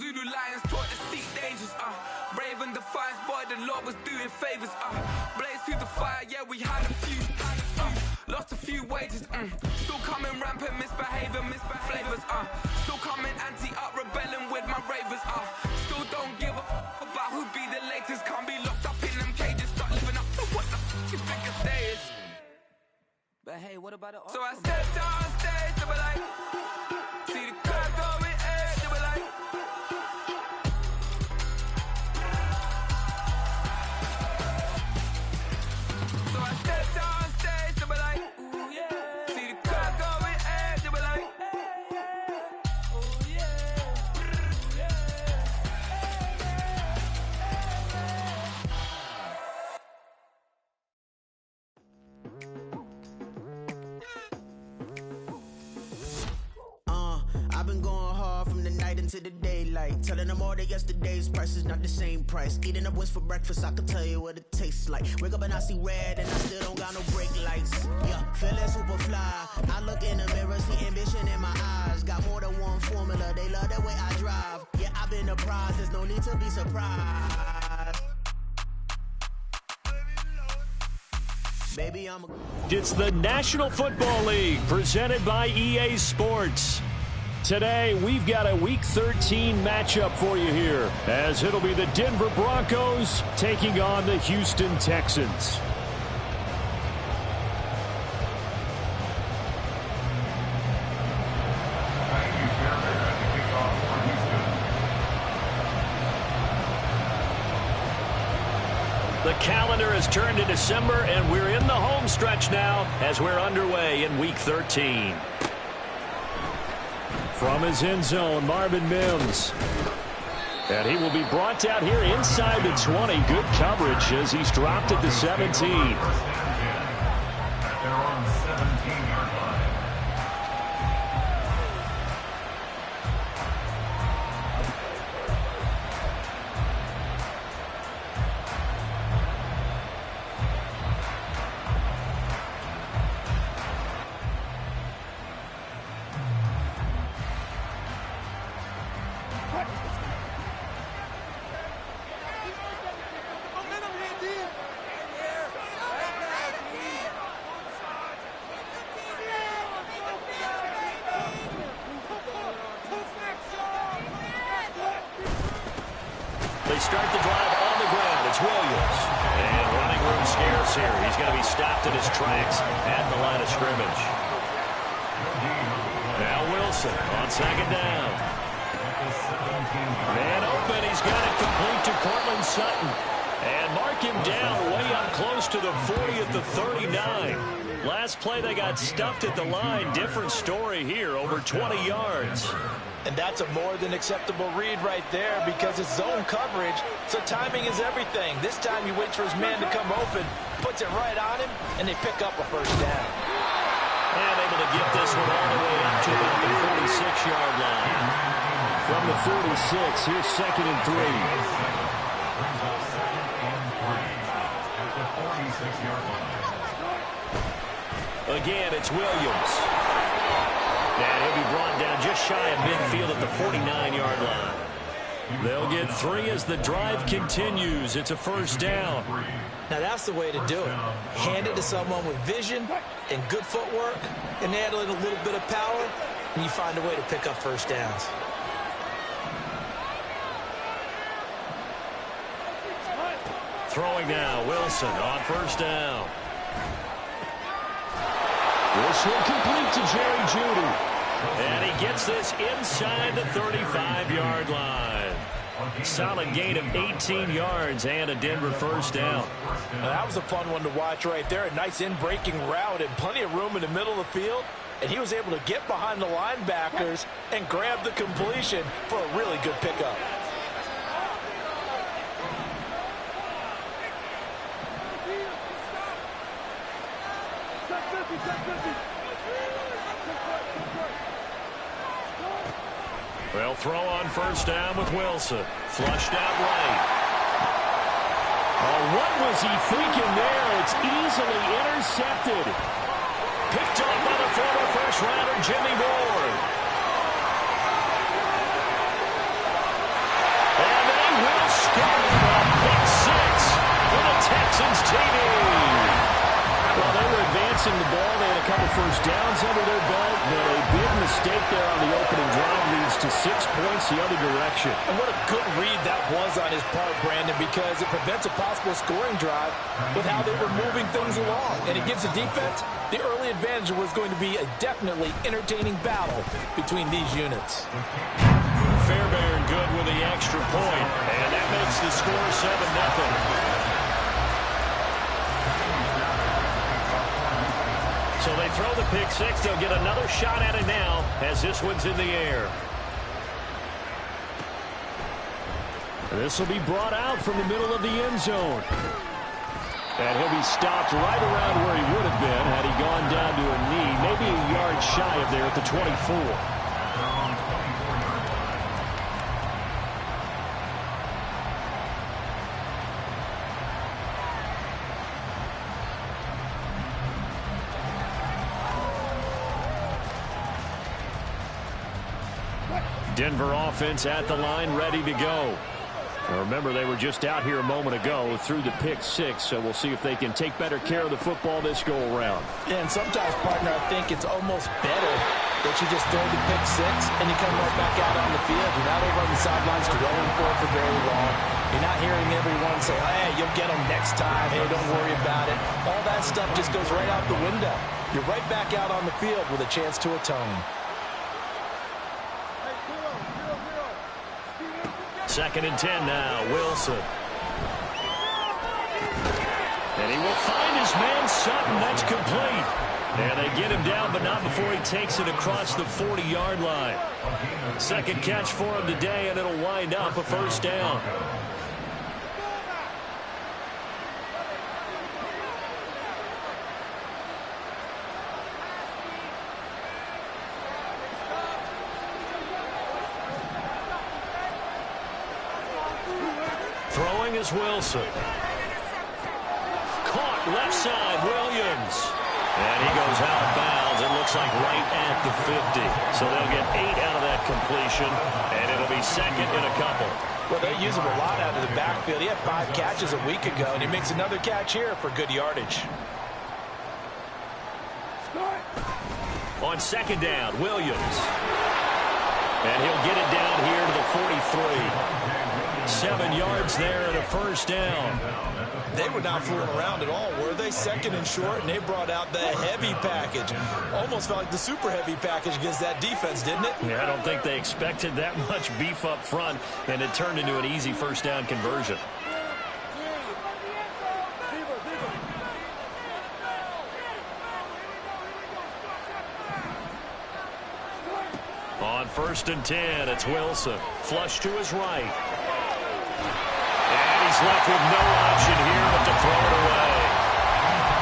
Zulu lions taught to seek dangers, brave and defiant, boy, the Lord was doing favors, blaze through the fire, yeah, we had a few, lost a few wages, still coming rampant, misbehaving, flavors, still coming anti-up, rebelling with my ravers, still don't give a about who be the latest, can't be locked up in them cages, start living up to what the you think a day is. But hey, what about the So I stepped on stage, they were like, see the crowd going air, they were like, so I stepped on stage, they were like, ooh yeah, see the crowd going air, they were like, ooh yeah, I've been going hard from the night into the daylight, telling them all that yesterday's price is not the same price. Eating up what's for breakfast, I can tell you what it tastes like. Wake up and I see red and I still don't got no brake lights. Yeah, feeling super fly. I look in the mirror, see ambition in my eyes. Got more than one formula, they love the way I drive. Yeah, I've been a prize, there's no need to be surprised. Baby, I'm a... It's the National Football League presented by EA Sports. Today, we've got a Week 13 matchup for you here, as it'll be the Denver Broncos taking on the Houston Texans. The calendar has turned to December, and we're in the home stretch now as we're underway in Week 13. From his end zone, Marvin Mims. And he will be brought down here inside the 20. Good coverage as he's dropped at the 17. They're on 17-yard line. They start the drive on the ground. It's Williams. And running room scarce here. He's going to be stopped in his tracks at the line of scrimmage. Now Wilson on second down. Man open. He's got it complete to Cortland Sutton. And mark him down way up close to the 40 at the 39. Last play they got stuffed at the line. Different story here. Over 20 yards. And that's a more than acceptable read right there because it's zone coverage, so timing is everything. This time he waits for his man to come open, puts it right on him, and they pick up a first down. And able to get this one all the way up to about the 46-yard line. From the 46, here's 2nd and 3. At the 46-yard line. Again, it's Williams. And he'll be brought down just shy of midfield at the 49-yard line. They'll get 3 as the drive continues. It's a first down. Now that's the way to do it. Hand it to someone with vision and good footwork, and add a little bit of power, and you find a way to pick up first downs. Throwing now, Wilson on first down. This will complete to Jerry Jeudy. And he gets this inside the 35-yard line. Solid gain of 18 yards and a Denver first down. Now, that was a fun one to watch right there. A nice in-breaking route and plenty of room in the middle of the field. And he was able to get behind the linebackers and grab the completion for a really good pickup. Well, throw on first down with Wilson. Flushed out right. Oh, what was he thinking there? It's easily intercepted. Picked up by the former first-rounder, Jimmy Ward. Texans TD. Well, they were advancing the ball. They had a couple first downs under their belt, but a big mistake there on the opening drive leads to 6 points the other direction. And what a good read that was on his part, Brandon, because it prevents a possible scoring drive with how they were moving things along. And it gives the defense the early advantage. Was going to be a definitely entertaining battle between these units. Fairbairn good with the extra point, and that makes the score 7-0. So they throw the pick six. They'll get another shot at it now as this one's in the air. This will be brought out from the middle of the end zone. And he'll be stopped right around where he would have been had he gone down to a knee, maybe a yard shy of there at the 24. Denver offense at the line, ready to go. Now remember, they were just out here a moment ago through the pick six, so we'll see if they can take better care of the football this go-around. Yeah, and sometimes, partner, I think it's almost better that you just throw the pick six and you come right back out on the field. You're not over on the sidelines dwelling for very long. You're not hearing everyone say, hey, you'll get them next time. Hey, don't worry about it. All that stuff just goes right out the window. You're right back out on the field with a chance to atone. Second and 10 now, Wilson. And he will find his man Sutton. That's complete. And they get him down, but not before he takes it across the 40-yard line. Second catch for him today, and it'll wind up a first down. Throwing is Wilson. Caught left side, Williams. And he goes out of bounds. It looks like right at the 50. So they'll get 8 out of that completion, and it'll be second and a couple. Well, they use him a lot out of the backfield. He had 5 catches a week ago, and he makes another catch here for good yardage. On second down, Williams. And he'll get it down here to the 43. 7 yards there and a first down. They were not fooling around at all, were they? Second and short, and they brought out the heavy package. Almost felt like the super heavy package against that defense, didn't it? Yeah, I don't think they expected that much beef up front, and it turned into an easy first down conversion. On first and 10, it's Wilson. Flush to his right. And he's left with no option here but to throw it away.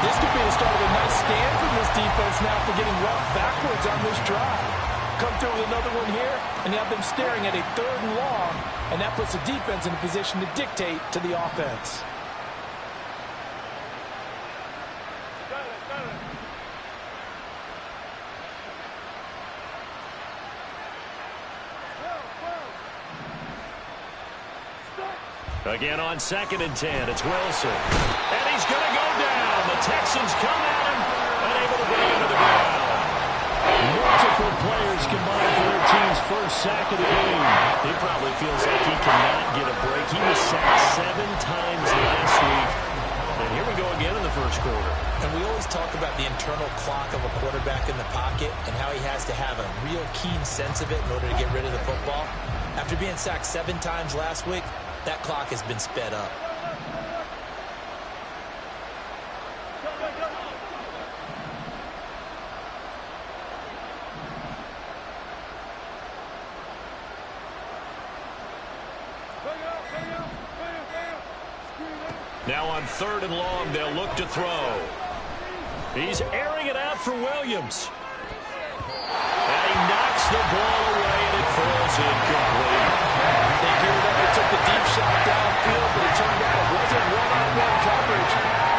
This could be the start of a nice stand from this defense now for getting roughed backwards on this drive. Come through with another one here, and you have them staring at a 3rd and long, and that puts the defense in a position to dictate to the offense. Again on second and 10, it's Wilson. And he's going to go down. The Texans come at him, unable to bring him to the ground. Multiple players combined for their team's first sack of the game. He probably feels like he cannot get a break. He was sacked 7 times last week. And here we go again in the first quarter. And we always talk about the internal clock of a quarterback in the pocket and how he has to have a real keen sense of it in order to get rid of the football. After being sacked 7 times last week, that clock has been sped up. Now on 3rd and long, they'll look to throw. He's airing it out for Williams. And he knocks the ball away, and it falls incomplete. They geared up and took the deep shot downfield, but it turned out it wasn't one-on-one coverage.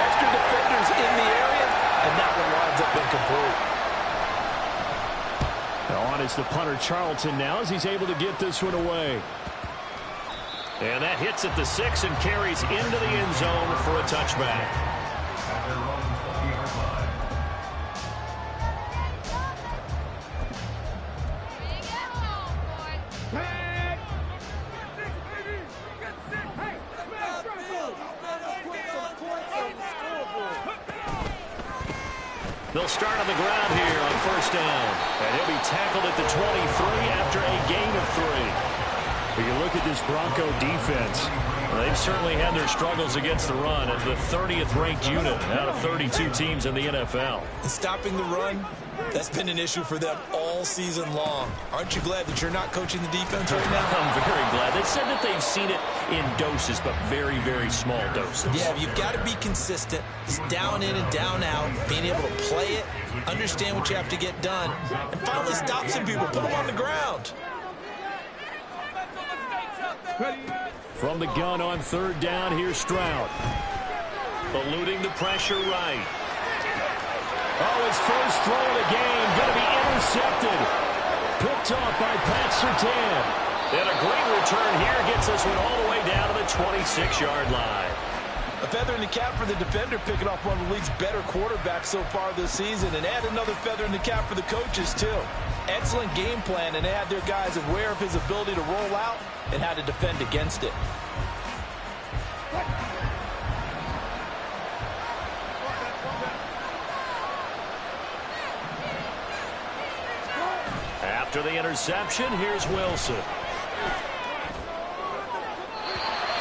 Extra defenders in the area, and that one winds up incomplete. Now on is the punter Charlton now as he's able to get this one away. And that hits at the 6 and carries into the end zone for a touchback. At their own 20-yard line. They'll start on the ground here on first down. And he'll be tackled at the 23 after a gain of 3. When you look at this Bronco defense, they've certainly had their struggles against the run as the 30th ranked unit out of 32 teams in the NFL. Stopping the run, that's been an issue for them all season long. Aren't you glad that you're not coaching the defense right now? I'm very glad. They said that they've seen it in doses, but very, very small doses. Yeah, you've got to be consistent. It's down in and down out, being able to play it, understand what you have to get done, and finally stop some people, put them on the ground. From the gun on third down, here's Stroud. Eluding the pressure right. Oh, his first throw of the game going to be intercepted. Picked off by Pat Surtain. And a great return here gets this one all the way down to the 26-yard line. A feather in the cap for the defender, picking off one of the league's better quarterbacks so far this season, and add another feather in the cap for the coaches, too. Excellent game plan, and they had their guys aware of his ability to roll out and how to defend against it. After the interception, here's Wilson.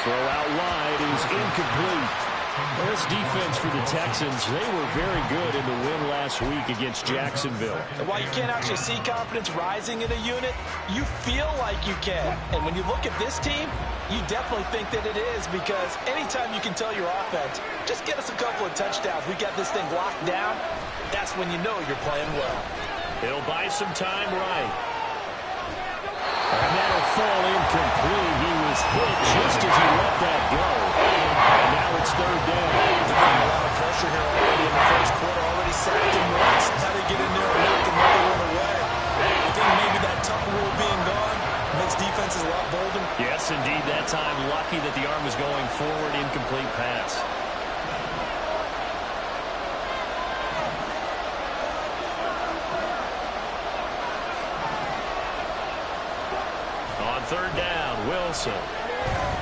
Throw out wide is incomplete. Well, this defense for the Texans, they were very good in the win last week against Jacksonville. And while you can't actually see confidence rising in a unit, you feel like you can. And when you look at this team, you definitely think that it is, because anytime you can tell your offense, just get us a couple of touchdowns, we got this thing locked down, that's when you know you're playing well. He'll buy some time right. And that'll fall incomplete. He was hit just as he let that go. And now it's third down. A lot of pressure here already in the first quarter. Already sacked him once. Now they get in there and knock another one away. I think maybe that tough rule being gone makes defenses a lot bolder. Yes, indeed. That time, lucky that the arm was going forward. Incomplete pass. On third down, Wilson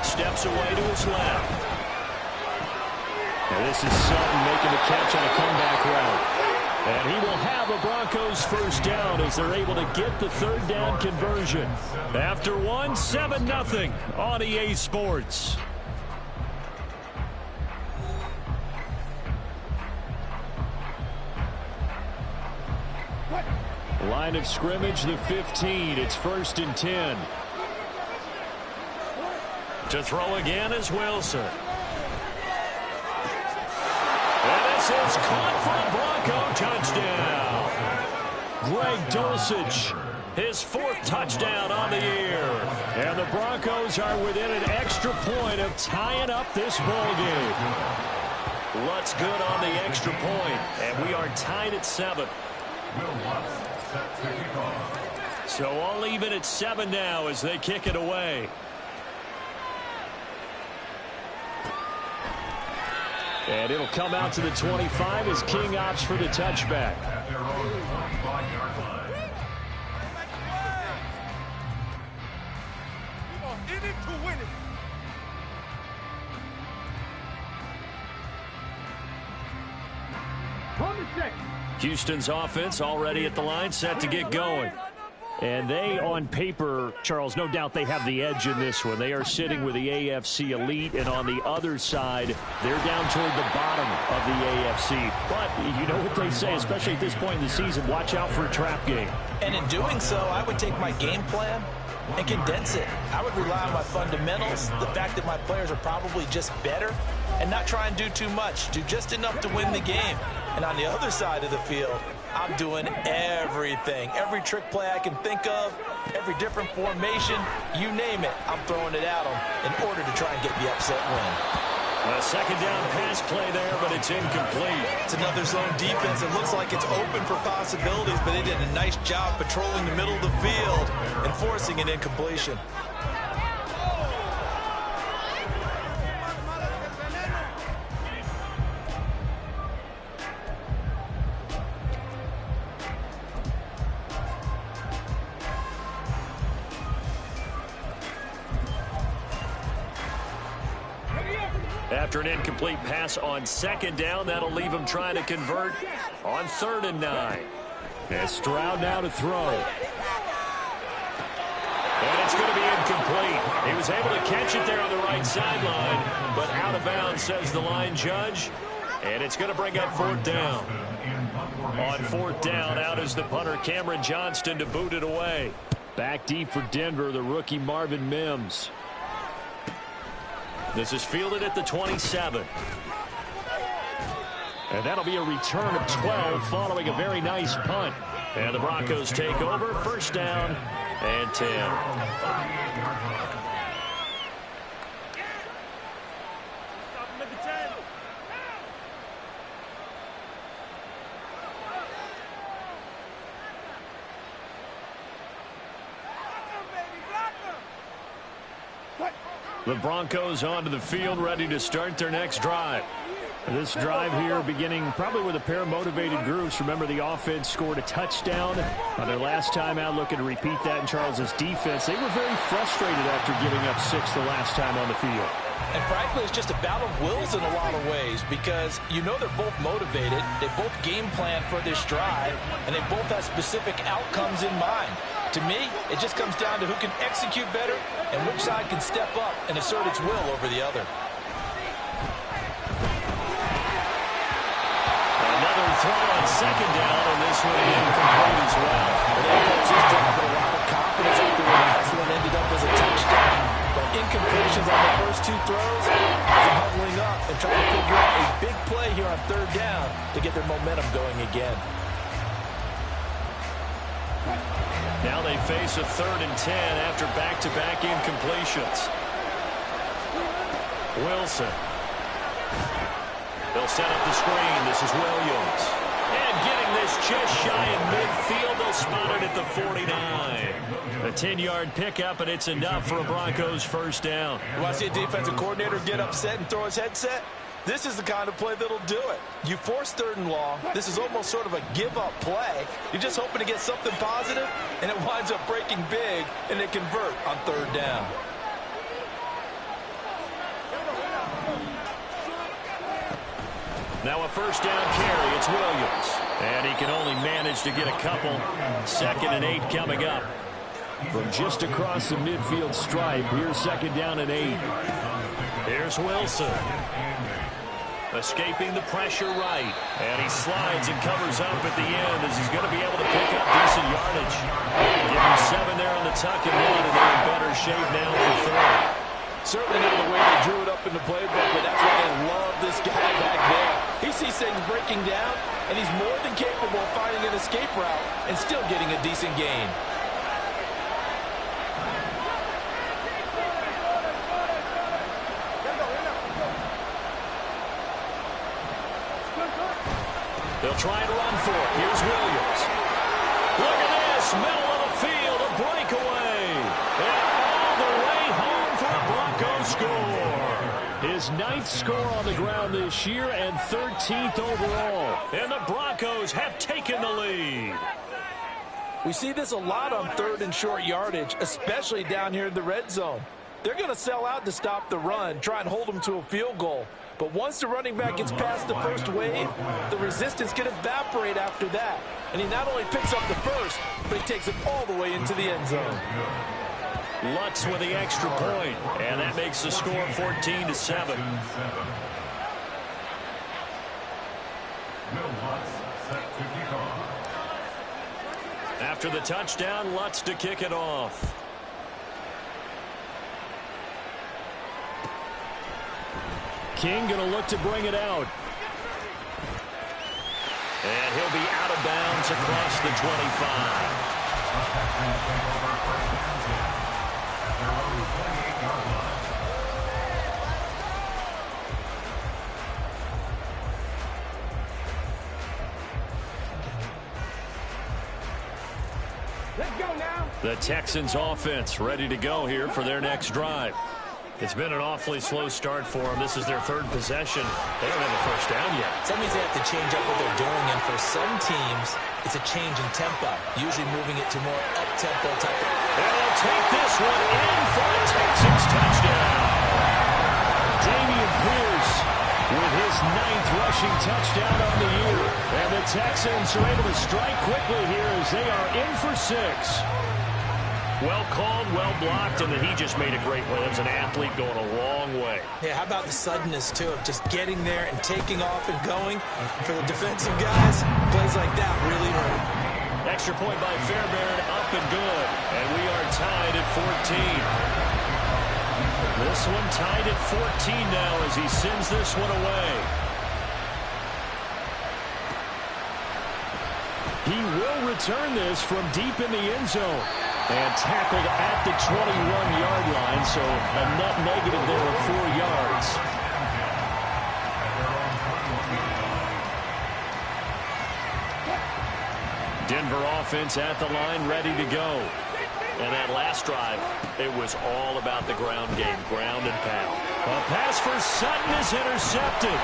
steps away to his left. And this is Sutton making the catch on a comeback route. And he will have a Broncos first down as they're able to get the third down conversion. After one, 7-0 on EA Sports. Line of scrimmage, the 15. It's 1st and 10. To throw again is Wilson. And this is caught for a Bronco touchdown. Greg Dulcich, his 4th touchdown on the year. And the Broncos are within an extra point of tying up this ball game. Lutz good on the extra point, and we are tied at 7. So all even at 7 now as they kick it away. And it'll come out to the 25 as King opts for the touchback. At their own 25-yard line. In it to win it. Houston's offense already at the line, set to get going. And they, on paper, Charles, no doubt they have the edge in this one. They are sitting with the AFC elite, and on the other side, they're down toward the bottom of the AFC. But you know what they say, especially at this point in the season, watch out for a trap game. And in doing so, I would take my game plan and condense it. I would rely on my fundamentals, the fact that my players are probably just better, and not try and do too much. Do just enough to win the game. And on the other side of the field, I'm doing everything. Every trick play I can think of, every different formation, you name it, I'm throwing it at them in order to try and get the upset win. A second down pass play there, but it's incomplete. It's another zone defense. It looks like it's open for possibilities, but they did a nice job patrolling the middle of the field and forcing an incompletion. After an incomplete pass on second down, that'll leave him trying to convert on 3rd and 9. And Stroud now to throw. And it's going to be incomplete. He was able to catch it there on the right sideline, but out of bounds, says the line judge. And it's going to bring up 4th down. On 4th down, out is the punter, Cameron Johnston, to boot it away. Back deep for Denver, the rookie Marvin Mims. This is fielded at the 27. And that'll be a return of 12 following a very nice punt. And the Broncos take over, 1st down and 10. The Broncos onto the field, ready to start their next drive. This drive here beginning probably with a pair of motivated groups. Remember, the offense scored a touchdown on their last time out, looking to repeat that in Charles's defense. They were very frustrated after giving up 6 the last time on the field. And frankly, it's just a battle of wills in a lot of ways because you know they're both motivated. They both game plan for this drive, and they both have specific outcomes in mind. To me, it just comes down to who can execute better and which side can step up and assert its will over the other. Another throw on 2nd down, and this one incomplete as well. And the coaches dropped a lot of confidence after the last one ended up as a touchdown. But incompletions on the first 2 throws, they're huddling up and trying to figure out a big play here on 3rd down to get their momentum going again. Now they face a 3rd and 10 after back-to-back incompletions. Wilson. They'll set up the screen. This is Williams. And getting this just shy in midfield. They'll spot it at the 49. A 10-yard pickup, and it's enough for a Broncos 1st down. You want to see a defensive coordinator get upset and throw his headset? This is the kind of play that'll do it. You force 3rd and long. This is almost sort of a give-up play. You're just hoping to get something positive, and it winds up breaking big, and they convert on 3rd down. Now a 1st down carry. It's Williams. And he can only manage to get a couple. 2nd and 8 coming up. From just across the midfield stripe, here's 2nd down and 8. Here's Wilson. Escaping the pressure right. And he slides and covers up at the end as he's going to be able to pick up decent yardage. Give him 7 there on the tuck and 1, and they're in better shape now for 3rd. Certainly not the way they drew it up in the playbook, but that's why they love this guy back there. He sees things breaking down, and he's more than capable of finding an escape route and still getting a decent gain. They'll try and run for it. Here's Williams. Look at this. Middle of the field. A breakaway. And all the way home for a Broncos score. His 9th score on the ground this year and 13th overall. And the Broncos have taken the lead. We see this a lot on 3rd and short yardage, especially down here in the red zone. They're going to sell out to stop the run, try and hold them to a field goal. But once the running back gets past the first wave, the resistance can evaporate after that. And he not only picks up the first, but he takes it all the way into the end zone. Lutz with the extra point, and that makes the score 14-7. After the touchdown, Lutz to kick it off. King going to look to bring it out. And he'll be out of bounds across the 25. Let's go now. The Texans offense ready to go here for their next drive. It's been an awfully slow start for them. This is their 3rd possession. They don't have a first down yet. So that means they have to change up what they're doing, and for some teams, it's a change in tempo, usually moving it to more up-tempo type. And they'll take this one in for a Texans touchdown. Dameon Pierce rushing touchdown on the year. And the Texans are able to strike quickly here as they are in for 6. Well called, well blocked, and then he just made a great play. That was an athlete going a long way. Yeah, how about the suddenness, too, of just getting there and taking off and going? For the defensive guys, plays like that really hurt. Extra point by Fairbairn, up and good. And we are tied at 14. This one tied at 14 now as he sends this one away. He will return this from deep in the end zone. And tackled at the 21-yard line, so a net negative there of 4 yards. Denver offense at the line, ready to go. And that last drive, it was all about the ground game, ground and pound. A pass for Sutton is intercepted.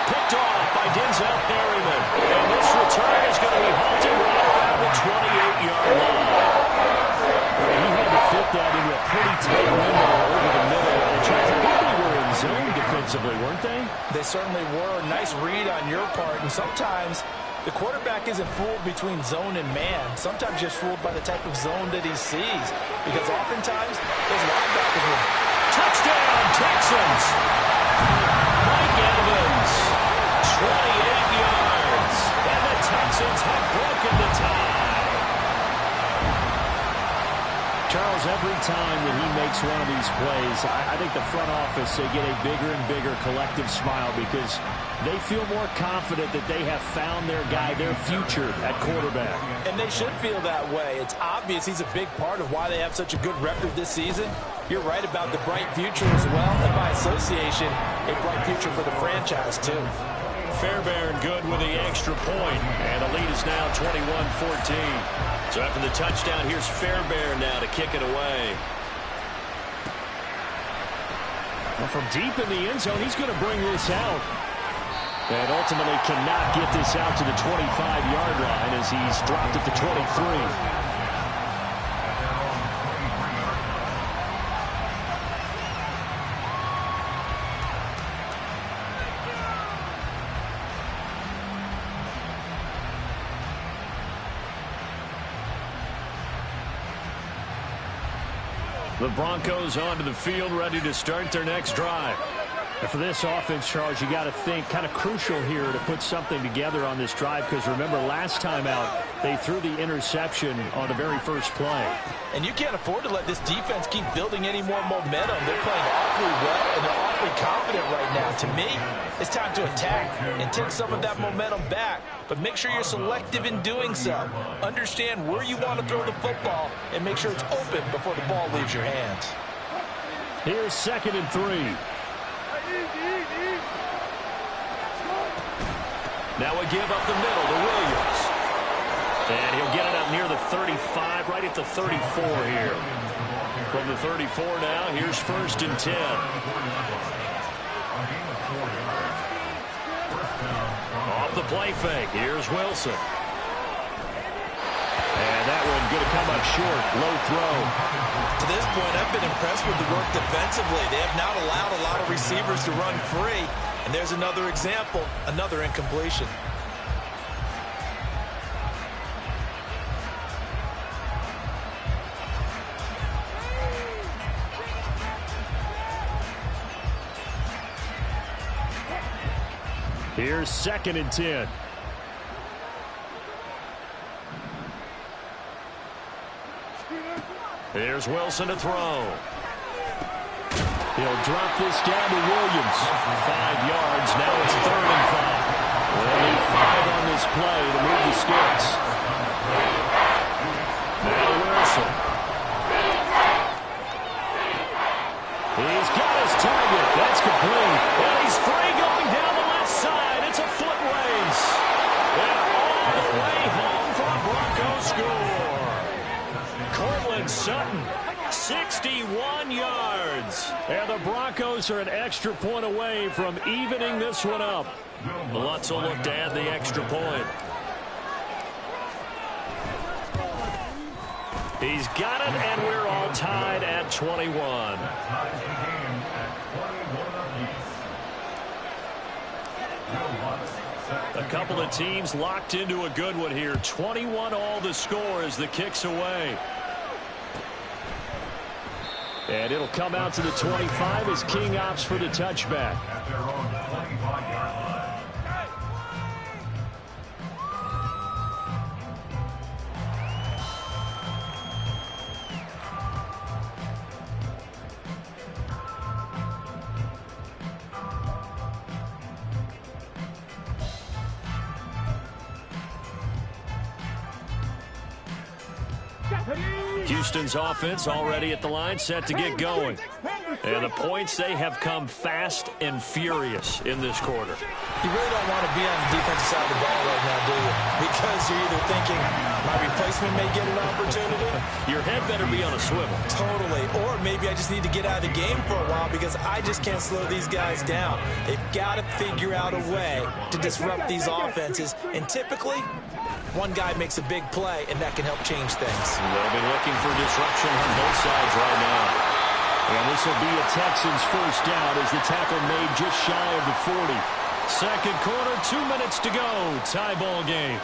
Picked off by Denzel Perryman. And this return is going to be halted right around the 28-yard line. He had to fit that into a pretty tight window over the middle. And Charles, I think they were in zone defensively, weren't they? They certainly were. Nice read on your part. And sometimes the quarterback isn't fooled between zone and man. Sometimes just fooled by the type of zone that he sees. Because oftentimes, those linebackers will... Touchdown, Texans! Mike Evans, 28 yards. And the Texans have broken the tie. Charles, every time that he makes one of these plays, I think the front office, they get a bigger and bigger collective smile because they feel more confident that they have found their guy, their future at quarterback. And they should feel that way. It's obvious he's a big part of why they have such a good record this season. You're right about the bright future as well, and by association, a bright future for the franchise, too. Fairbairn good with the extra point, and the lead is now 21-14. So after the touchdown, here's Fairbairn now to kick it away. Well, from deep in the end zone, he's going to bring this out. And ultimately cannot get this out to the 25-yard line as he's dropped at the 23. The Broncos onto the field, ready to start their next drive. And for this offense, Charles, you got to think kind of crucial here to put something together on this drive because remember, last time out, they threw the interception on the very first play. And you can't afford to let this defense keep building any more momentum. They're playing awfully well, and they're awfully confident right now. To me, it's time to attack and take some of that momentum back. But make sure you're selective in doing so. Understand where you want to throw the football and make sure it's open before the ball leaves your hands. Here's 2nd and 3. Now we give up the middle to Williams. And he'll get it up near the 35, right at the 34 here. From the 34 now, here's 1st and 10. Off the play fake, here's Wilson. And that one going to come up short, low throw. To this point, I've been impressed with the work defensively. They have not allowed a lot of receivers to run free. And there's another example, another incompletion. Here's 2nd and 10. Here's Wilson to throw. He'll drop this down to Williams. 5 yards. Now it's 3rd and 5. We'll need 5 on this play to move the sticks. Now Wilson. He's got his target. That's complete. And he's free going down the left side. It's a foot race. And all the way home for a Broncos score. Cortland Sutton, 61 yards. And the Broncos are an extra point away from evening this one up. Lutz will look to add the extra point. He's got it, and we're all tied at 21. couple of teams locked into a good one here. 21 all the score as the kick's away. And it'll come out to the 25 as King opts for the touchback. At their own 25-yard line. Houston's offense already at the line, set to get going. And the points, they have come fast and furious in this quarter. You really don't want to be on the defensive side of the ball right now, do you? Because you're either thinking, my replacement may get an opportunity. Your head better be on a swivel. Totally. Or maybe I just need to get out of the game for a while because I just can't slow these guys down. They've got to figure out a way to disrupt these offenses. And typically, one guy makes a big play, and that can help change things. They'll be looking for disruption on both sides right now. And this will be a Texans first down as the tackle made just shy of the 40. Second quarter, 2 minutes to go. Tie ball game.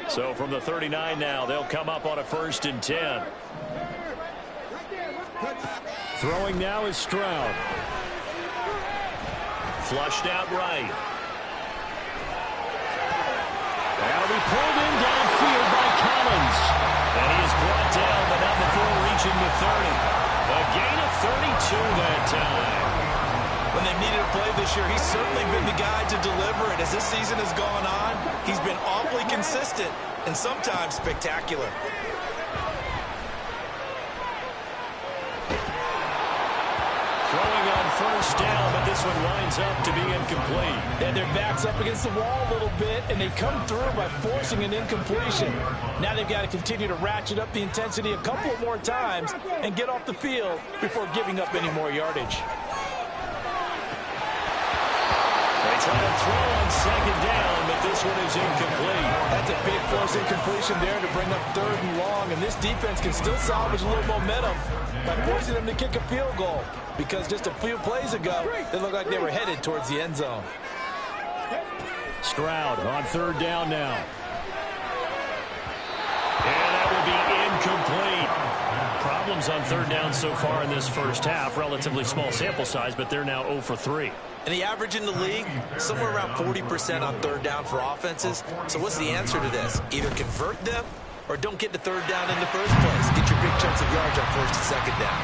So from the 39 now, they'll come up on a 1st and 10. Throwing now is Stroud. Flushed out right. That'll be pulled in downfield by Collins. And he is brought down, but not before reaching the 30. A gain of 32 that time. When they've needed a play this year, he's certainly been the guy to deliver it. As this season has gone on, he's been awfully consistent and sometimes spectacular. Throwing on first down, but this one winds up to be incomplete. And their back's up against the wall a little bit, and they come through by forcing an incompletion. Now they've got to continue to ratchet up the intensity a couple more times and get off the field before giving up any more yardage. They try to throw on second down, but this one is incomplete. That's a big force incompletion there to bring up 3rd and long, and this defense can still salvage a little momentum by forcing them to kick a field goal, because just a few plays ago, they looked like they were headed towards the end zone. Stroud on 3rd down now. And that will be incomplete. Problems on 3rd down so far in this first half. Relatively small sample size, but they're now 0 for 3. And the average in the league, somewhere around 40% on 3rd down for offenses. So what's the answer to this? Either convert them or don't get to 3rd down in the first place. Get your big chunks of yards on 1st and 2nd down.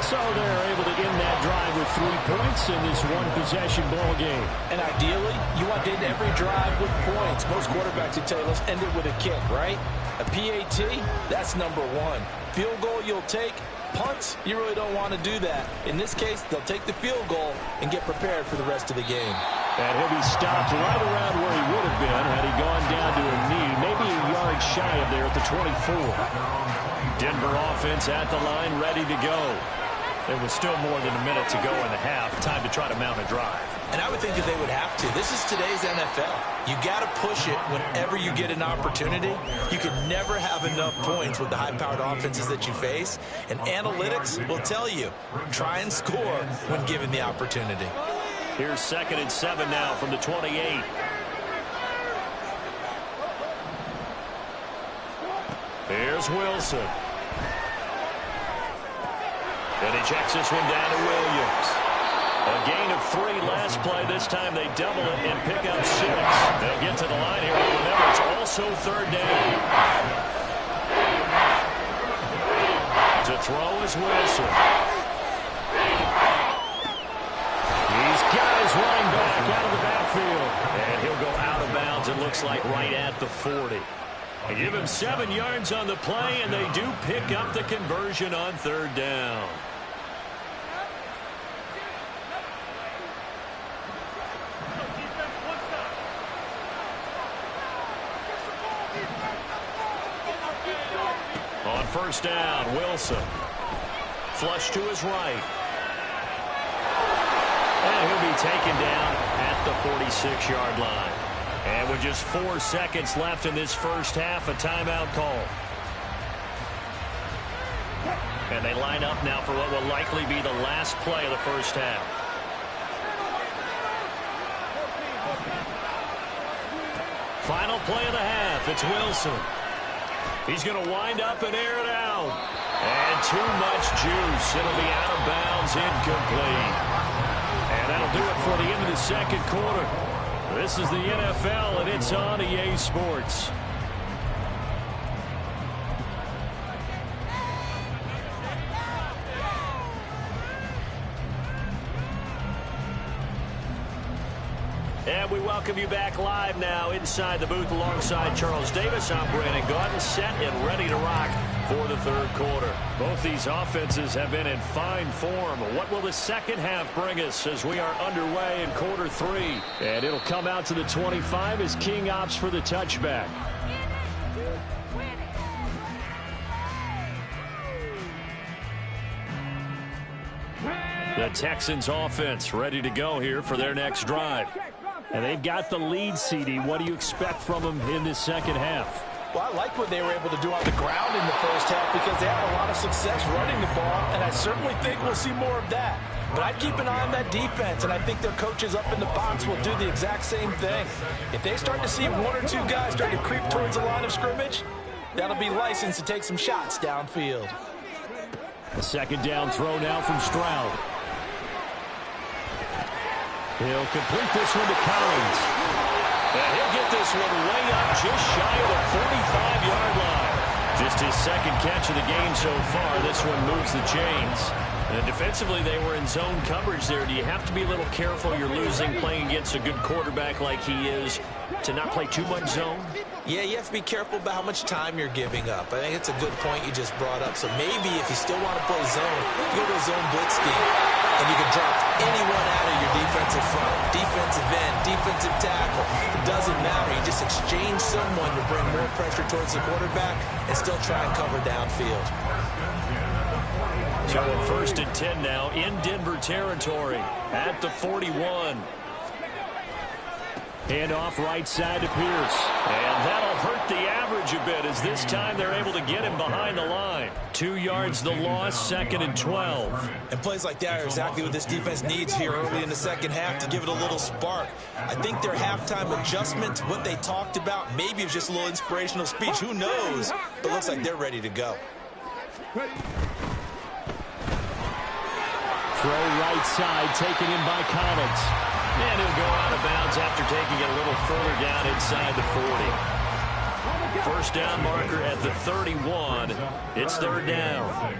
So they're able to end that drive with 3 points in this one-possession ball game. And ideally, you want to end every drive with points. Most quarterbacks would tell you, let's end it with a kick, right? A PAT, that's number 1. Field goal you'll take. Punts, you really don't want to do that. In this case, they'll take the field goal and get prepared for the rest of the game. And he'll be stopped right around where he would have been had he gone down to a knee, maybe a yard shy of there at the 24. Denver offense at the line, ready to go. There was still more than a minute to go in the half. Time to try to mount a drive. And I would think that they would have to. This is today's NFL. You got to push it whenever you get an opportunity. You can never have enough points with the high-powered offenses that you face. And analytics will tell you, try and score when given the opportunity. Here's 2nd and 7 now from the 28. Here's Wilson. And he checks this one down to Williams. A gain of 3 last play. This time they double it and pick up 6. They'll get to the line here. Remember, it's also 3rd down. To throw is Wilson. He's got his running back out of the backfield. And he'll go out of bounds, it looks like, right at the 40. They give him 7 yards on the play, and they do pick up the conversion on 3rd down. On 1st down, Wilson. Flush to his right. And he'll be taken down at the 46-yard line. And with just 4 seconds left in this first half, a timeout call. And they line up now for what will likely be the last play of the first half. Final play of the half. It's Wilson. He's going to wind up and air it out. And too much juice. It'll be out of bounds, incomplete. And that'll do it for the end of the second quarter. This is the NFL, and it's on EA Sports. And we welcome you back live now inside the booth alongside Charles Davis. I'm Brandon Gaudin, set and ready to rock for the third quarter. Both these offenses have been in fine form. What will the second half bring us as we are underway in quarter three? And it'll come out to the 25 as King opts for the touchback. The Texans offense ready to go here for their next drive. And they've got the lead, CD. What do you expect from them in this second half? Well, I like what they were able to do on the ground in the first half because they had a lot of success running the ball, and I certainly think we'll see more of that. But I'd keep an eye on that defense, and I think their coaches up in the box will do the exact same thing. If they start to see one or two guys start to creep towards the line of scrimmage, that'll be licensed to take some shots downfield. A second down throw now from Stroud. He'll complete this one to Collins. And he'll get this one way up just shy of the 45-yard line. Just his second catch of the game so far. This one moves the chains. And defensively, they were in zone coverage there. Do you have to be a little careful? You're losing playing against a good quarterback like he is to not play too much zone? Yeah, you have to be careful about how much time you're giving up. I think it's a good point you just brought up. So maybe if you still want to play zone, you go to a zone blitz scheme. And you can drop anyone out of your defensive front. Defensive end, defensive tackle. It doesn't matter. You just exchange someone to bring more pressure towards the quarterback and still try and cover downfield. So a 1st and 10 now in Denver territory at the 41. Hand off right side to Pierce. And that'll hurt the average a bit as this time they're able to get him behind the line. 2 yards the loss, 2nd and 12. And plays like that are exactly what this defense needs here early in the second half to give it a little spark. I think their halftime adjustment, what they talked about, maybe it was just a little inspirational speech. Who knows? But it looks like they're ready to go. Throw right side, taken in by Collins. And he'll go out of bounds after taking it a little further down inside the 40. First down marker at the 31. It's 3rd down.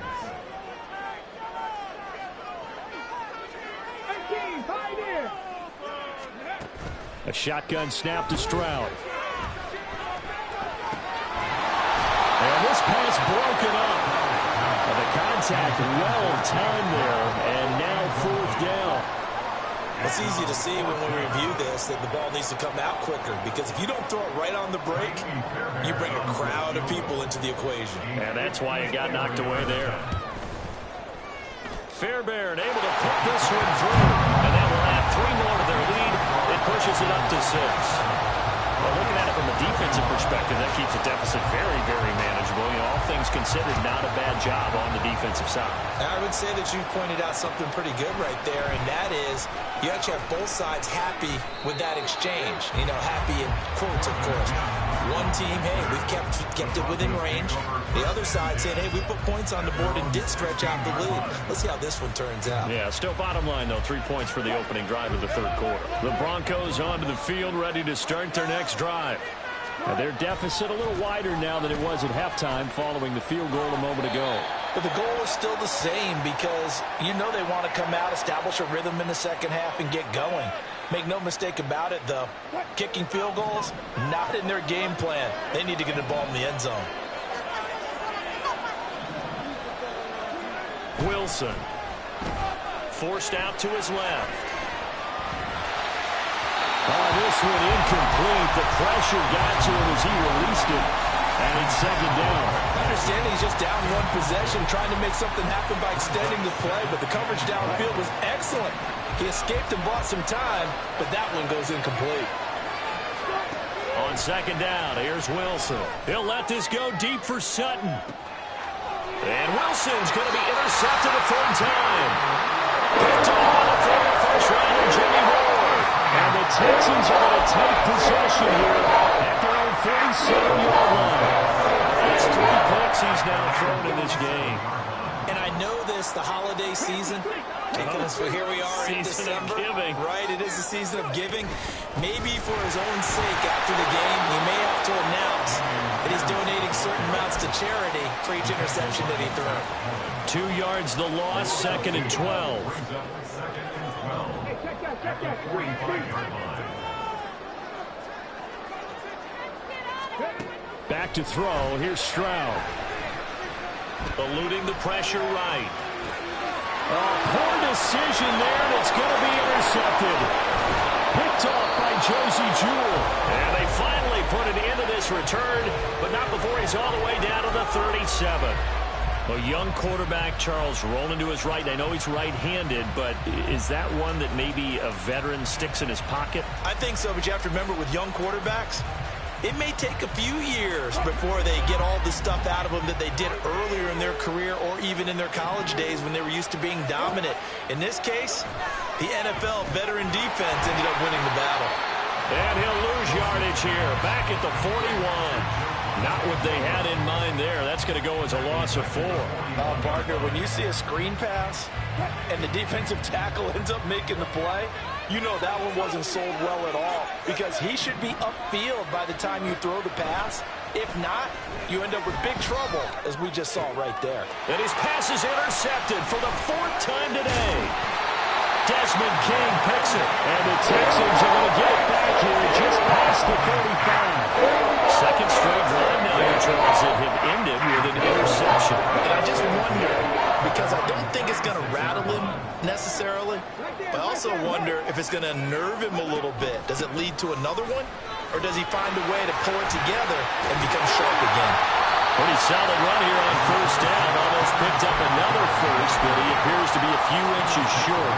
A shotgun snap to Stroud. And this pass broken up. And the contact well timed there. And now 4th down. It's easy to see when we review this that the ball needs to come out quicker because if you don't throw it right on the break, you bring a crowd of people into the equation. And that's why it got knocked away there. Fairbairn able to put this one through. And that will add 3 more to their lead. It pushes it up to 6. Well, looking at it from a defensive perspective, that keeps the deficit very, very manageable. You know, all things considered, not a bad job on the defensive side. I would say that you pointed out something pretty good right there, and that is you actually have both sides happy with that exchange. You know, happy in quotes, of course. One team, hey, we've kept it within range. The other side saying, hey, we put points on the board and did stretch out the lead. Let's see how this one turns out. Yeah, still bottom line, though, 3 points for the opening drive of the third quarter. The Broncos onto the field, ready to start their next drive. Now their deficit a little wider now than it was at halftime following the field goal a moment ago. But the goal is still the same because you know they want to come out, establish a rhythm in the second half, and get going. Make no mistake about it, though. Kicking field goals, not in their game plan. They need to get the ball in the end zone. Wilson. Forced out to his left. Oh, this one incomplete. The pressure got to him as he released it. And it's 2nd down. I understand he's just down one possession, trying to make something happen by extending the play, but the coverage downfield was excellent. He escaped and bought some time, but that one goes incomplete. On 2nd down, here's Wilson. He'll let this go deep for Sutton. And Wilson's going to be intercepted a third time. Picked up on the former first-rounder, Jimmy Moore. And the Texans are going to take possession here at their own 47-yard line. It's 3 picks he's now thrown in this game. And I know this, the holiday season, so here we are in December. Giving. Right, it is the season of giving. Maybe for his own sake after the game, he may have to announce that he's donating certain amounts to charity for each interception that he threw. 2 yards the loss, 2nd and 12. Back to throw. Here's Stroud. Eluding the pressure right. Poor decision there, and it's going to be intercepted. Picked off by Josie Jewell. And they finally put it into this return, but not before he's all the way down to the 37. A young quarterback, Charles, rolling to his right. I know he's right-handed, but is that one that maybe a veteran sticks in his pocket? I think so, but you have to remember with young quarterbacks, it may take a few years before they get all the stuff out of them that they did earlier in their career or even in their college days when they were used to being dominant. In this case, the NFL veteran defense ended up winning the battle. And he'll lose yardage here, back at the 41. Not what they had in mind there. That's going to go as a loss of 4. Partner, when you see a screen pass and the defensive tackle ends up making the play, you know that one wasn't sold well at all because he should be upfield by the time you throw the pass. If not, you end up with big trouble, as we just saw right there. And his pass is intercepted for the 4th time today. Desmond King picks it, and the Texans are going to get it back here just past the 35. Second straight drive now here, Charles, that have ended with an interception. And I just wonder, because I don't think it's going to rattle him necessarily, but I also wonder if it's going to nerve him a little bit. Does it lead to another one, or does he find a way to pull it together and become sharp again? Pretty solid run here on first down. Almost picked up another first, but he appears to be a few inches short.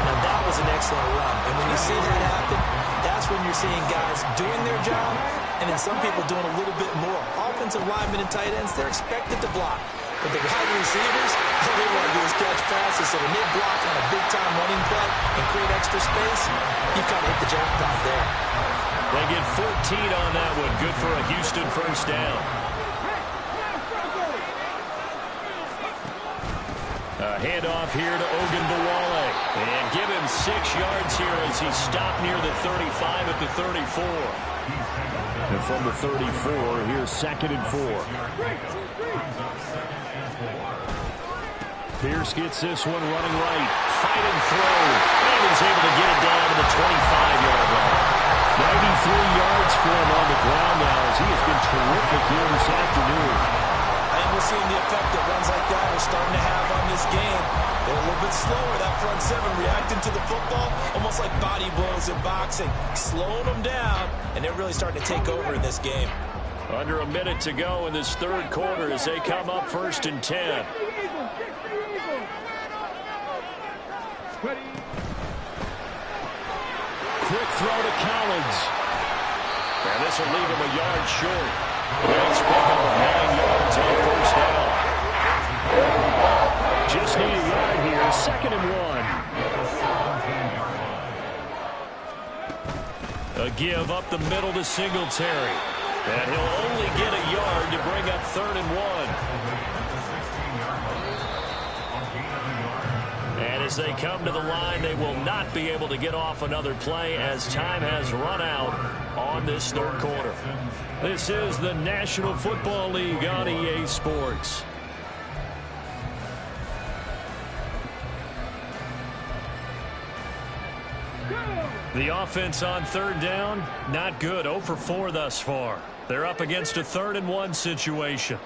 Now that was an excellent run. And when you see that happen, that's when you're seeing guys doing their job and then some people doing a little bit more. Offensive linemen and tight ends, they're expected to block. But the wide receivers, all they want to do is catch passes. So when they block on a big-time running play and create extra space, you've got to hit the jackpot there. They get 14 on that one. Good for a Houston first down. A handoff here to Ogunbowale. And give him 6 yards here as he stopped near the 35 at the 34. And from the 34, here's 2nd and 4. Pierce gets this one running right. Fight and throw. And he's able to get it down to the 25-yard line. 93 yards for him on the ground now as he has been terrific here this afternoon. And we're seeing the effect that runs like that are starting to have on this game. They're a little bit slower, that front seven, reacting to the football, almost like body blows in boxing, slowing them down, and they're really starting to take over in this game. Under a minute to go in this third quarter as they come up 1st and 10. Quick throw to Collins. And this will leave him a yard short. Let's pick up 9 yards on first down. Just need a yard here. 2nd and 1. A give up the middle to Singletary. And he'll only get a yard to bring up 3rd and 1. And as they come to the line, they will not be able to get off another play as time has run out on this third quarter. This is the National Football League on EA Sports. The offense on 3rd down, not good. 0 for 4 thus far. They're up against a 3rd and 1 situation.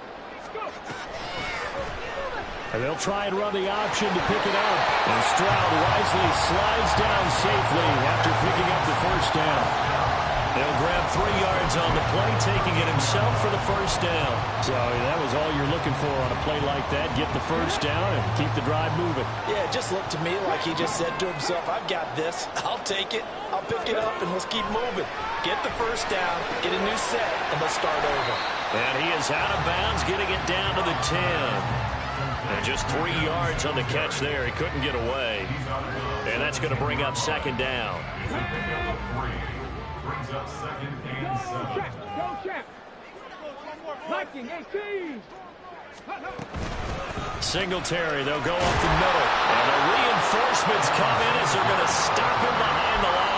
And they'll try and run the option to pick it up. And Stroud wisely slides down safely after picking up the first down. They'll grab 3 yards on the play, taking it himself for the first down. So that was all you're looking for on a play like that. Get the first down and keep the drive moving. Yeah, it just looked to me like he just said to himself, I've got this. I'll take it. I'll I'll pick it up, and let's keep moving. Get the first down, get a new set, and let's start over. And he is out of bounds, getting it down to the 10. And just 3 yards on the catch there. He couldn't get away. And that's going to bring up second down. Brings up second and 7. Go, champ. Viking, 18. Singletary, they'll go up the middle. And the reinforcements come in as they're going to stop him behind the line.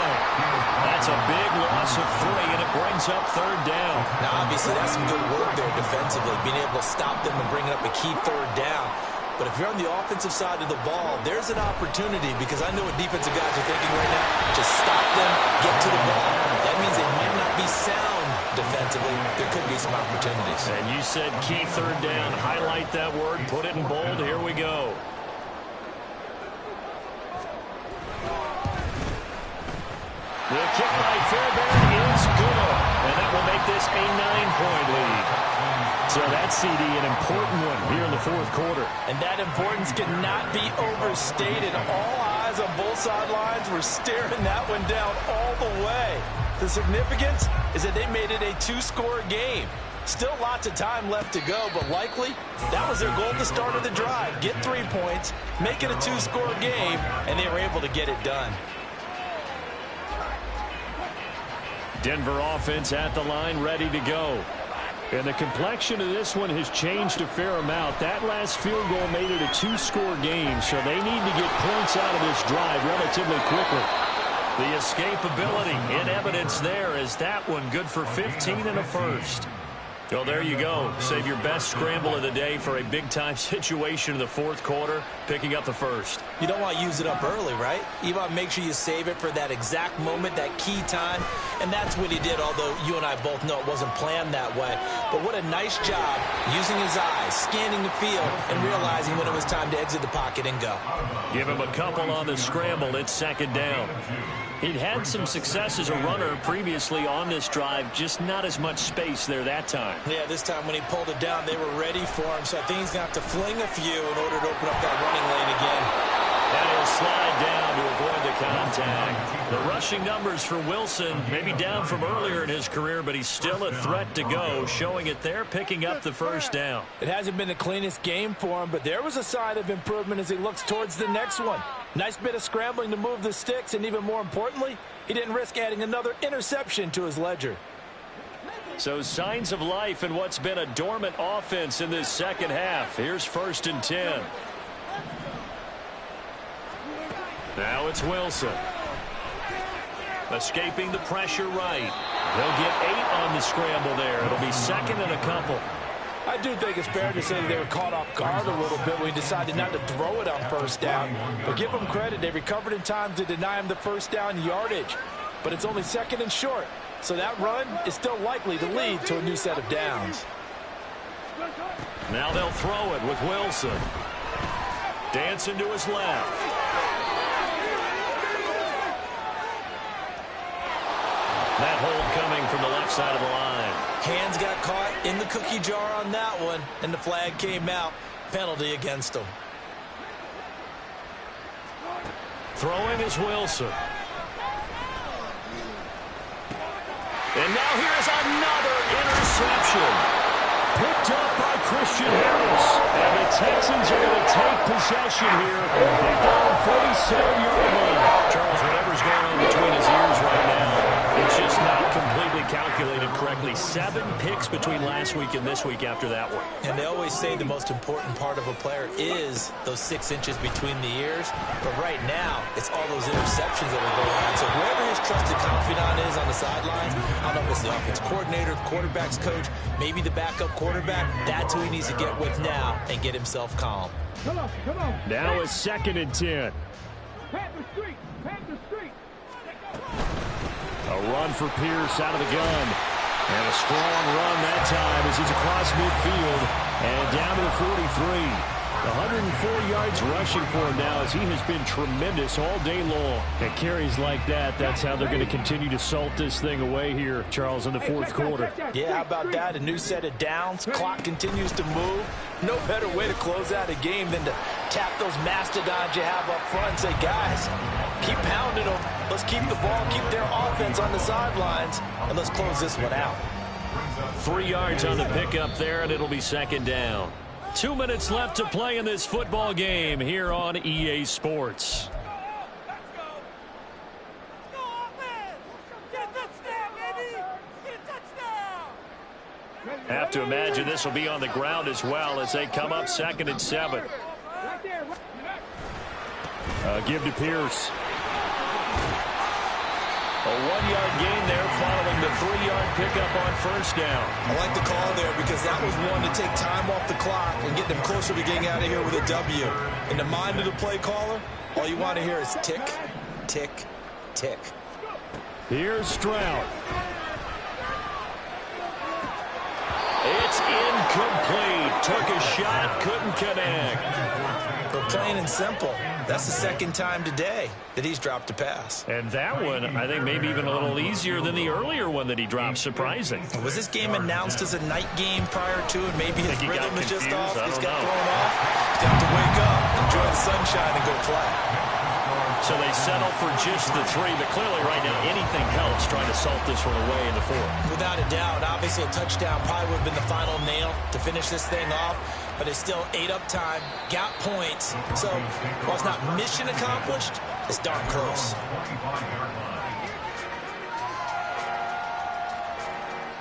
That's a big loss of 3, and it brings up third down. Now, obviously, that's some good work there defensively, being able to stop them and bring up a key third down. But if you're on the offensive side of the ball, there's an opportunity, because I know what defensive guys are thinking right now. Just stop them, get to the ball. That means they might not be sound defensively. There could be some opportunities. And you said key third down. Highlight that word. Put it in bold. Here we go. The kick by Fairbairn is good. And that will make this a 9-point lead. So that CD, an important one here in the fourth quarter. And that importance cannot be overstated. All eyes on both sidelines were staring that one down all the way. The significance is that they made it a 2-score game. Still lots of time left to go, but likely that was their goal at the start of the drive. Get 3 points, make it a 2-score game, and they were able to get it done. Denver offense at the line, ready to go. And the complexion of this one has changed a fair amount. That last field goal made it a 2-score game, so they need to get points out of this drive relatively quickly. The escapability in evidence there is that one good for 15 and a first. Well, there you go. Save your best scramble of the day for a big-time situation in the fourth quarter, picking up the first. You don't want to use it up early, right? You want to make sure you save it for that exact moment, that key time, and that's what he did, although you and I both know it wasn't planned that way. But what a nice job using his eyes, scanning the field, and realizing when it was time to exit the pocket and go. Give him a couple on the scramble. It's second down. He'd had some success as a runner previously on this drive, just not as much space there that time. Yeah, this time when he pulled it down, they were ready for him, so I think he's going to have to fling a few in order to open up that running lane again. And he'll slide down to avoid the contact. The rushing numbers for Wilson, maybe down from earlier in his career, but he's still a threat to go, showing it there, picking up the first down. It hasn't been the cleanest game for him, but there was a sign of improvement as he looks towards the next one. Nice bit of scrambling to move the sticks, and even more importantly, he didn't risk adding another interception to his ledger. So signs of life in what's been a dormant offense in this second half. Here's 1st and 10. Now it's Wilson. Escaping the pressure right. They'll get 8 on the scramble there. It'll be second and a couple. I do think it's fair to say they were caught off guard a little bit when he decided not to throw it on first down. But give them credit. They recovered in time to deny him the first down yardage. But it's only second and short. So that run is still likely to lead to a new set of downs. Now they'll throw it with Wilson. Dancing to his left. That hold coming from the left side of the line. Hands got caught in the cookie jar on that one, and the flag came out. Penalty against him. Throwing is Wilson. And now here's another interception. Picked up by Christian Harris. And the Texans are going to take possession here. They've got a 47-yard line. Charles, whatever's going on between his ears right now, it's just not completely calculated correctly. 7 picks between last week and this week after that one. And they always say the most important part of a player is those 6 inches between the ears. But right now, it's all those interceptions that are going on. So whoever his trusted confidant is on the sidelines, I don't know if it's the offense coordinator, the quarterback's coach, maybe the backup quarterback, that's who he needs to get with now and get himself calm. Come on. Now it's 2nd and 10. Panther Street. A run for Pierce out of the gun. And a strong run that time as he's across midfield and down to the 43. 104 yards rushing for him now as he has been tremendous all day long. At carries like that, that's how they're going to continue to salt this thing away here, Charles, in the fourth quarter. Yeah, how about that? A new set of downs. Clock continues to move. No better way to close out a game than to tap those mastodons you have up front and say, guys, keep pounding them. Let's keep the ball, keep their offense on the sidelines, and let's close this one out. 3 yards on the pickup there, and it'll be second down. 2 minutes left to play in this football game here on EA Sports. Have to imagine this will be on the ground as well as they come up 2nd and 7. Give to Pierce. A 1-yard gain there following the 3-yard pickup on first down. I like the call there because that was one to take time off the clock and get them closer to getting out of here with a W. In the mind of the play caller, all you want to hear is tick, tick, tick. Here's Stroud. It's incomplete. Took a shot, couldn't connect. But plain and simple, that's the second time today that he's dropped a pass. And that one, I think, maybe even a little easier than the earlier one that he dropped. Surprising. Was this game announced as a night game prior to it? Maybe his rhythm is just off. He's got thrown off. He's got to wake up, enjoy the sunshine, and go play. So they settle for just the 3, but clearly right now anything helps trying to salt this one away in the 4th. Without a doubt, obviously a touchdown probably would have been the final nail to finish this thing off, but it's still ate up time, got points, so while it's not mission accomplished, it's darn close.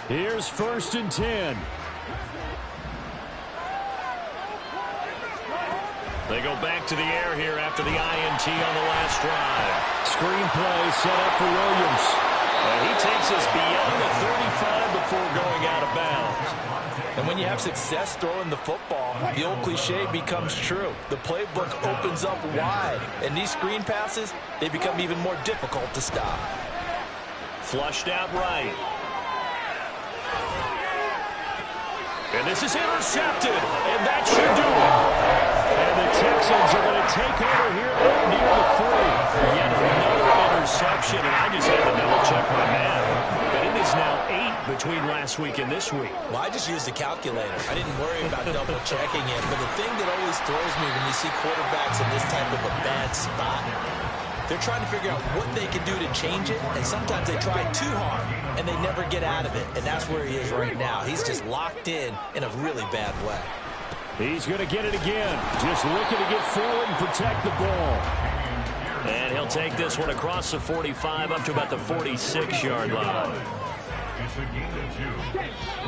Here's 1st and 10. They go back to the air here after the INT on the last drive. Screenplay set up for Williams. And he takes us beyond the 35 before going out of bounds. And when you have success throwing the football, the old cliche becomes true. The playbook opens up wide, and these screen passes, they become even more difficult to stop. Flushed out right. And this is intercepted, and that should do it. And the Texans are going to take over here near the 40. Yet another interception, and I just had to double-check my math. But it is now 8 between last week and this week. Well, I just used a calculator. I didn't worry about double-checking it. But the thing that always throws me when you see quarterbacks in this type of a bad spot, they're trying to figure out what they can do to change it, and sometimes they try too hard, and they never get out of it. And that's where he is right now. He's just locked in a really bad way. He's going to get it again. Just looking to get forward and protect the ball. And he'll take this one across the 45 up to about the 46-yard line. It's a gain of 2.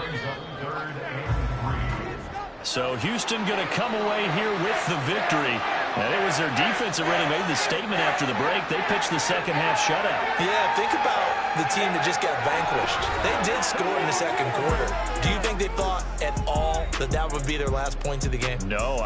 Brings up 3rd and 3. So Houston going to come away here with the victory. And it was their defense that really made the statement after the break. They pitched the second-half shutout. Yeah, think about the team that just got vanquished. They did score in the second quarter. Do you think they thought at all that that would be their last points of the game? No,